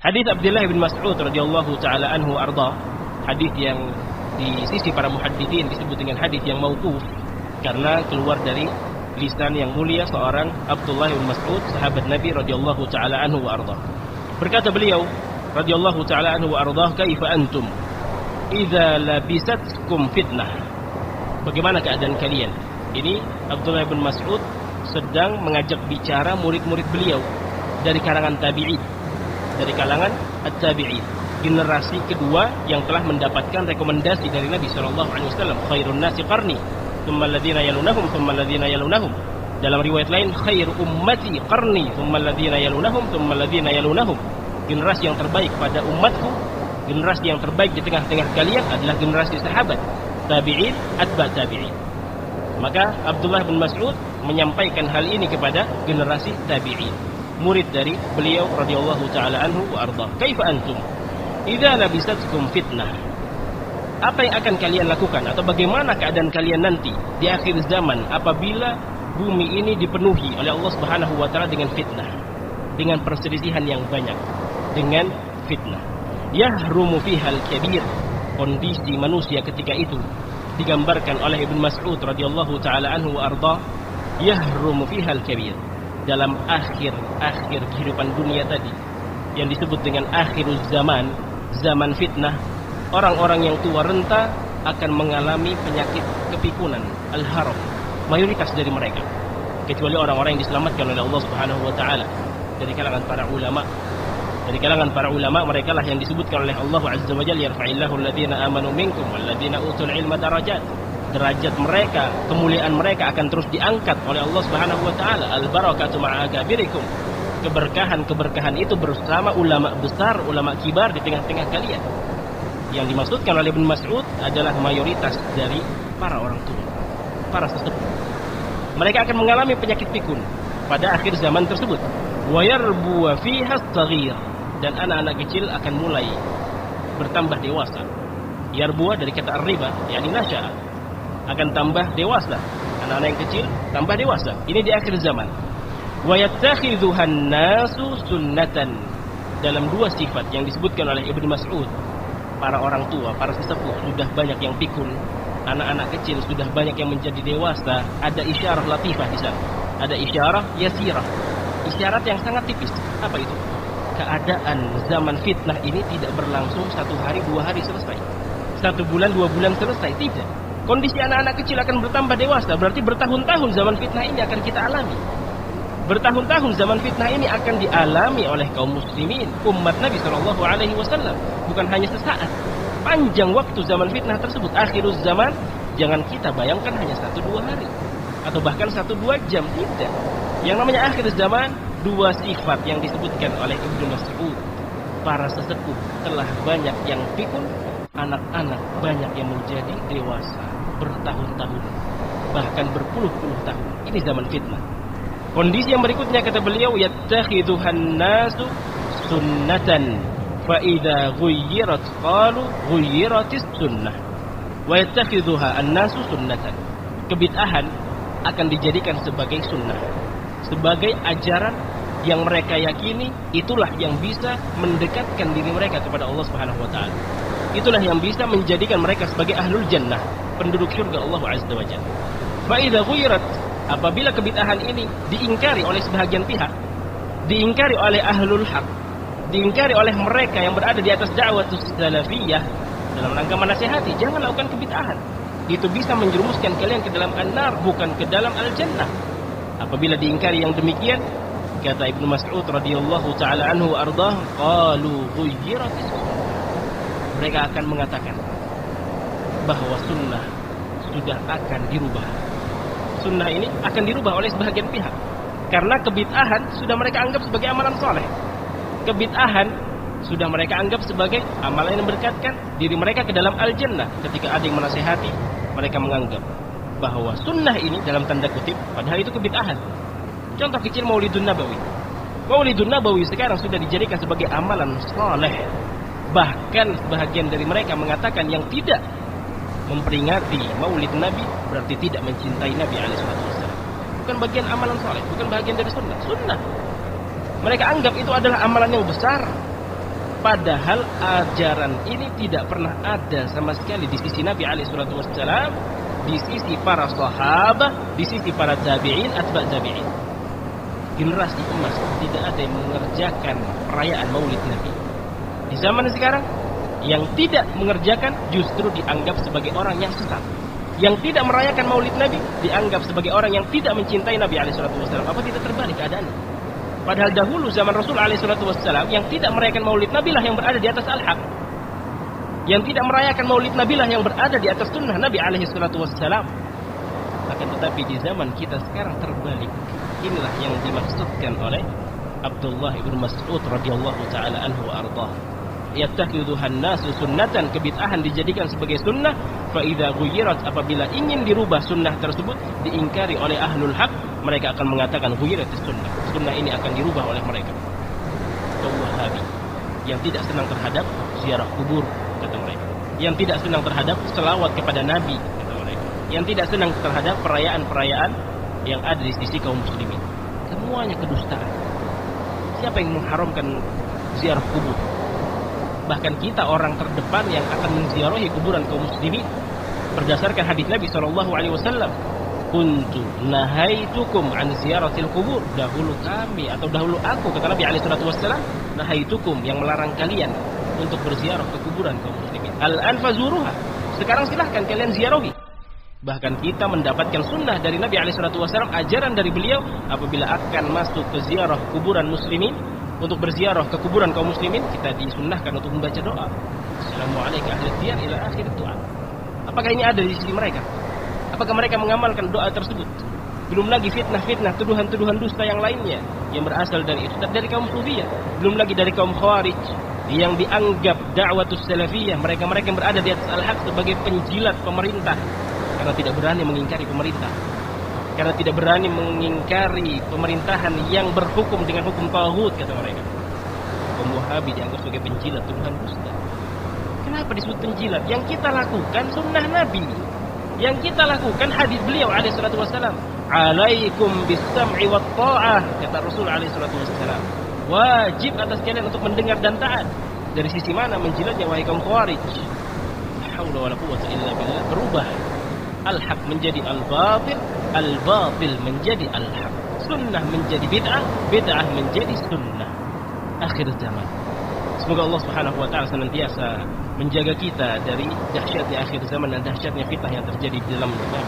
Hadis Abdullah bin Mas'ud radhiyallahu taala anhu arda, hadis yang di sisi para muhadditsin disebut dengan hadis yang mauquf karena keluar dari lisan yang mulia seorang Abdullah bin Mas'ud, sahabat Nabi radhiyallahu taala anhu wa arda. Berkata beliau radhiyallahu taala anhu wa arda, "Kaifa antum idza labisatkum fitnah?" Bagaimana keadaan kalian? Ini Abdullah bin Mas'ud sedang mengajak bicara murid-murid beliau dari kalangan tabi'in, dari kalangan at-tabi'in, generasi kedua yang telah mendapatkan rekomendasi dari Nabi sallallahu alaihi wasallam, khairun nasi qarni, tsumma alladziina yalunahum, tsumma alladziina yalunahum. Dalam riwayat lain, khair ummati qarni, tsumma alladziina yalunahum, tsumma alladziina yalunahum. Generasi yang terbaik pada umatku, generasi yang terbaik di tengah-tengah kalian adalah generasi sahabat, tabi'in, atba' tabi'in. Maka Abdullah bin Mas'ud menyampaikan hal ini kepada generasi tabi'in, murid dari beliau radhiyallahu taala anhu wa arda. Kaifa antum idza labisatkum fitnah? Apa yang akan kalian lakukan atau bagaimana keadaan kalian nanti di akhir zaman apabila bumi ini dipenuhi oleh Allah Subhanahu wa taala dengan fitnah, dengan perselisihan yang banyak, dengan fitnah. Yahrumu fihal kabir. Kondisi manusia ketika itu digambarkan oleh Ibnu Mas'ud radhiyallahu taala anhu wa arda, yahrumu fihal kabir. Dalam akhir kehidupan dunia tadi yang disebut dengan akhiruz zaman, zaman fitnah, orang-orang yang tua renta akan mengalami penyakit kepikunan, al-haram, mayoritas dari mereka, kecuali orang-orang yang diselamatkan oleh Allah Subhanahu wa taala dari kalangan para ulama. Dari kalangan para ulama, mereka lah yang disebutkan oleh Allah Azza wa Jalla, yarfa'illahu alladhina amanu minkum walladhina utul ilma darajat. Derajat mereka, kemuliaan mereka akan terus diangkat oleh Allah Subhanahu wa taala. Al-barakatu ma'a akabirikum. Keberkahan itu bersama ulama besar, ulama kibar di tengah-tengah kalian. Yang dimaksudkan oleh Ibnu Mas'ud adalah mayoritas dari para orang tua, para sesepuh. Mereka akan mengalami penyakit pikun pada akhir zaman tersebut. Wa yarbu fiha as-saghir, dan anak-anak kecil akan mulai bertambah dewasa. Yarbu dari kata ar-riba, yakni nasya'a, akan tambah dewasa. Anak-anak yang kecil tambah dewasa. Ini di akhir zaman. Wa yattakhidhuhan nasu sunnatan. Dalam dua sifat yang disebutkan oleh Ibnu Mas'ud, para orang tua, para sesepuh sudah banyak yang pikun, anak-anak kecil sudah banyak yang menjadi dewasa. Ada isyarah latifah di sana. Ada isyarah yasirah. Isyarat yang sangat tipis. Apa itu? Keadaan zaman fitnah ini tidak berlangsung 1 hari 2 hari selesai, 1 bulan 2 bulan selesai. Tidak. Kondisi anak-anak kecil akan bertambah dewasa. Berarti bertahun-tahun zaman fitnah ini akan kita alami. Bertahun-tahun zaman fitnah ini akan dialami oleh kaum muslimin, umat Nabi sallallahu alaihi wasallam. Bukan hanya sesaat. Panjang waktu zaman fitnah tersebut. Akhiruz zaman, jangan kita bayangkan hanya 1-2 hari atau bahkan 1-2 jam. Tidak. Yang namanya akhir zaman, dua sifat yang disebutkan oleh Ibnu Mas'ud. Para sesepuh telah banyak yang pikun, anak-anak banyak yang menjadi dewasa bertahun-tahun, bahkan berpuluh-puluh tahun. Ini zaman fitnah. Kondisi yang berikutnya kata beliau, yattakhidhuhan nasu sunnatan fa idza ghuyyirat qalu ghuyyiratis sunnah. Wa yattakhidhuha an-nasu sunnatan. Kebid'ahan akan dijadikan sebagai sunnah, sebagai ajaran yang mereka yakini, itulah yang bisa mendekatkan diri mereka kepada Allah Subhanahu wa taala. Itulah yang bisa menjadikan mereka sebagai ahlul jannah, penduduk surga Allah Azza wa Jalla. Fa idza ghuyirat, apabila kebid'ahan ini diingkari oleh sebahagian pihak, diingkari oleh ahlul haq, diingkari oleh mereka yang berada di atas da'watus salafiyah, dalam rangka menasihati, jangan lakukan kebid'ahan. Itu bisa menjerumuskan kalian ke dalam an-nar, bukan ke dalam al-jannah. Apabila diingkari yang demikian, kata Ibnu Mas'ud radhiyallahu taala anhu ardah, qalu ghuyyiratis sunnah. Mereka akan mengatakan bahwa sunnah sudah akan dirubah. Sunnah ini akan dirubah oleh sebahagian pihak karena kebid'ahan sudah mereka anggap sebagai amalan soleh. Kebid'ahan sudah mereka anggap sebagai amalan yang mendekatkan diri mereka ke dalam al-jannah. Ketika ada yang menasihati, mereka menganggap bahwa sunnah ini dalam tanda kutip, padahal itu kebid'ahan. Contoh kecil Maulidun Nabawi. Maulidun Nabawi sekarang sudah dijadikan sebagai amalan soleh. Bahkan sebahagian dari mereka mengatakan yang tidak memperingati Maulid Nabi berarti tidak mencintai Nabi SAW. Bukan bagian amalan soleh, bukan bagian dari sunnah. Sunnah mereka anggap itu adalah amalan yang besar, Padahal ajaran ini tidak pernah ada sama sekali di sisi Nabi alaihi salatu wassalam, di sisi para sahabat, di sisi para tabi'in, atba' tabi'in. Generasi emas tidak ada yang mengerjakan perayaan Maulid Nabi. Di zaman sekarang, yang tidak mengerjakan justru dianggap sebagai orang yang sesat. Yang tidak merayakan Maulid Nabi dianggap sebagai orang yang tidak mencintai Nabi alaihi salatu wassalam. Apa tidak terbalik keadaannya? Padahal dahulu zaman Rasul alaihi salatu wassalam, yang tidak merayakan Maulid Nabi lah yang berada di atas al-haq. Yang tidak merayakan Maulid Nabi lah yang berada di atas sunnah Nabi alaihi salatu wassalam. Akan tetapi di zaman kita sekarang terbalik. Inilah yang dimaksudkan oleh Abdullah ibn Mas'ud radhiyallahu taala anhu wa ardhah. Yattakhidhuhan nasu sunnatan, kebid'ahan dijadikan sebagai sunnah, fa idza ghuyyirat, apabila ingin dirubah sunnah tersebut diingkari oleh ahlul haq, mereka akan mengatakan ghuyyiratis sunnah. Sunnah ini akan dirubah oleh mereka. Kaum Wahabi yang tidak senang terhadap ziarah kubur, kata mereka. Yang tidak senang terhadap selawat kepada Nabi, kata mereka. Yang tidak senang terhadap perayaan-perayaan yang ada di sisi kaum muslimin. Semuanya kedustaan. Siapa yang mengharamkan ziarah kubur? Bahkan kita orang terdepan yang akan menziarahi kuburan kaum muslimin berdasarkan hadis Nabi SAW. Kuntu nahaitukum an ziyaratil kubur. Dahulu kami atau dahulu aku, kata Nabi SAW, nahaitukum, yang melarang kalian untuk berziarah ke kuburan kaum muslimin. Al-an fazuruha, sekarang silahkan kalian ziarahi. Bahkan kita mendapatkan sunnah dari Nabi SAW, ajaran dari beliau, apabila akan masuk ke ziarah kuburan muslimin, untuk berziarah ke kuburan kaum muslimin, kita disunnahkan untuk membaca doa. Assalamualaikum ahli diyar ila akhir doa. Apakah ini ada di sisi mereka? Apakah mereka mengamalkan doa tersebut? Belum lagi fitnah-fitnah, tuduhan-tuduhan dusta yang lainnya yang berasal dari itu, dari kaum Sufiyah. Belum lagi dari kaum Khawarij yang dianggap da'watus salafiyah, mereka-mereka yang berada di atas al-haq, sebagai penjilat pemerintah karena tidak berani mengingkari pemerintah. Karena tidak berani mengingkari pemerintahan yang berhukum dengan hukum taghut, kata mereka. Kaum Wahabi dianggap sebagai penjilat, tuduhan dusta. Kenapa disebut penjilat? Yang kita lakukan sunnah Nabi. Yang kita lakukan hadis beliau alaihi salatu wassalam. Alaikum bis-sam'i wat ta'ah, kata Rasul alaihi salatu wassalam. Wajib atas kalian untuk mendengar dan taat. Dari sisi mana menjilatnya, wahai kaum Khawarij? La haula wala quwwata illa billah. Berubah al-haq menjadi al-batil, al-batil menjadi al-haq. Sunnah menjadi bid'ah, bid'ah menjadi sunnah. Akhir zaman. Semoga Allah Subhanahu wa taala senantiasa menjaga kita dari dahsyatnya akhir zaman dan dahsyatnya fitnah yang terjadi di dalam dunia.